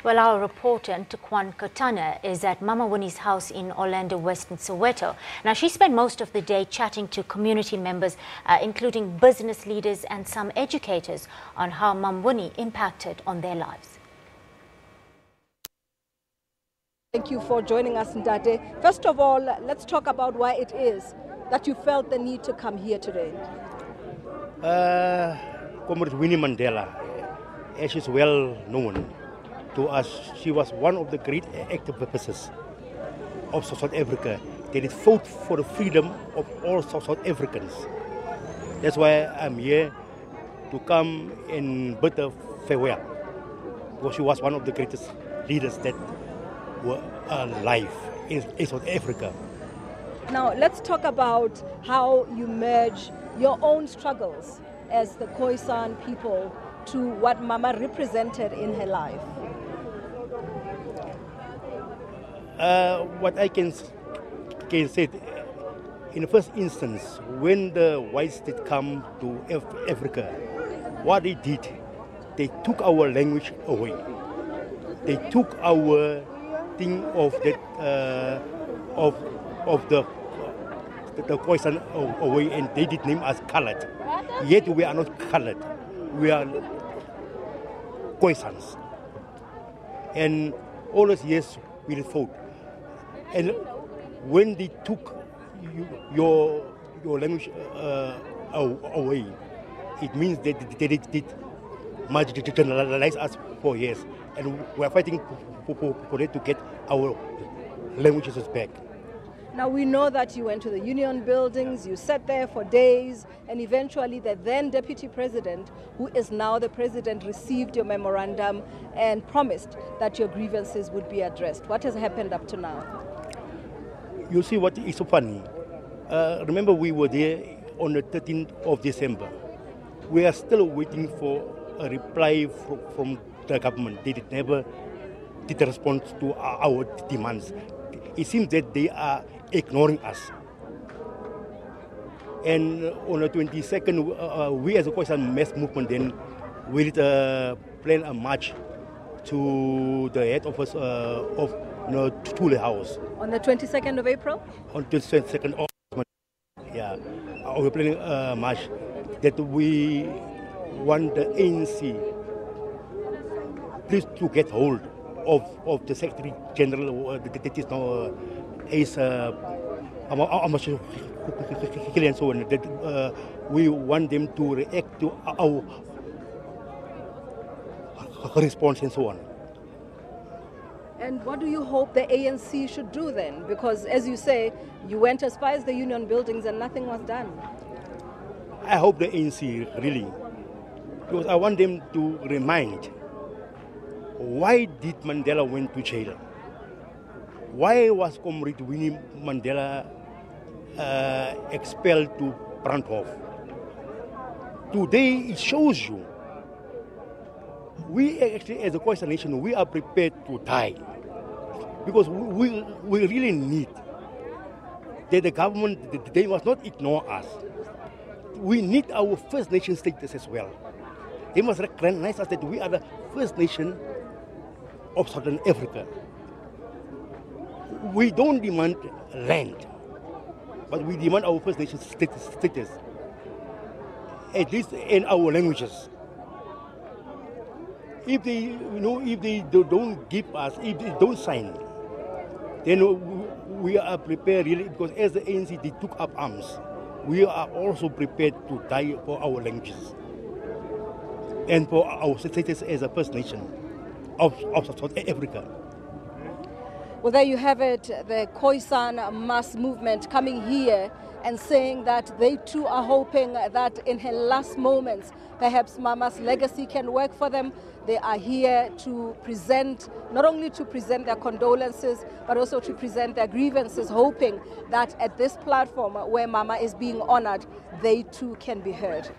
Well, our reporter, Ntukwan Kotana, is at Mam Winnie's house in Orlando West in Soweto. Now, she spent most of the day chatting to community members, including business leaders and some educators, on how Mam Winnie impacted on their lives. Thank you for joining us, Ndate. First of all, let's talk about why it is that you felt the need to come here today. Comrade Winnie Mandela, as is well known to us, she was one of the great activists of South Africa. They did fought for the freedom of all South Africans. That's why I'm here to come and bid her farewell, because she was one of the greatest leaders that were alive in South Africa. Now, let's talk about how you merge your own struggles as the Khoisan people to what Mama represented in her life. What I can say, in the first instance, when the whites did come to Africa, what they did, they took our language away. They took our thing of that of the Khoisan away, and they did name us colored. Yet we are not colored. We are Khoisans. And all those years we did fought. And when they took your language away, it means that they did marginalize us for years. And we are fighting for them to get our languages back. Now, we know that you went to the union buildings, you sat there for days, and eventually the then deputy president, who is now the president, received your memorandum and promised that your grievances would be addressed. What has happened up to now? You see what is so funny? Remember, we were there on the 13th of December. We are still waiting for a reply from the government. They never did respond to our demands. It seems that they are ignoring us. And on the 22nd, we as a Khoisan Mas Movement then we did plan a march to the head office of Thule House. On the 22nd of April? On the 22nd of April, yeah. We're planning a march that we want the ANC please to get hold of the Secretary General that is now and so on. That we want them to react to our response and so on. And what do you hope the ANC should do then? Because, as you say, you went as far as the union buildings and nothing was done. I hope the ANC really, because I want them to remind, why did Mandela went to jail? Why was Comrade Winnie Mandela expelled to Brandhof? Today it shows you, we actually as a Khoisan nation, we are prepared to die. Because we really need that the government, they must not ignore us. We need our First Nation status as well. They must recognize us that we are the First Nation of Southern Africa. We don't demand land, but we demand our First Nation status, at least in our languages. If they, if they don't give us, if they don't sign, then we are prepared really, because as the ANC, they took up arms. We are also prepared to die for our languages and for our status as a First Nation of South Africa. Well, there you have it, the Khoisan Mas Movement coming here and saying that they too are hoping that in her last moments, perhaps Mama's legacy can work for them. They are here to present, not only to present their condolences, but also to present their grievances, hoping that at this platform where Mama is being honored, they too can be heard.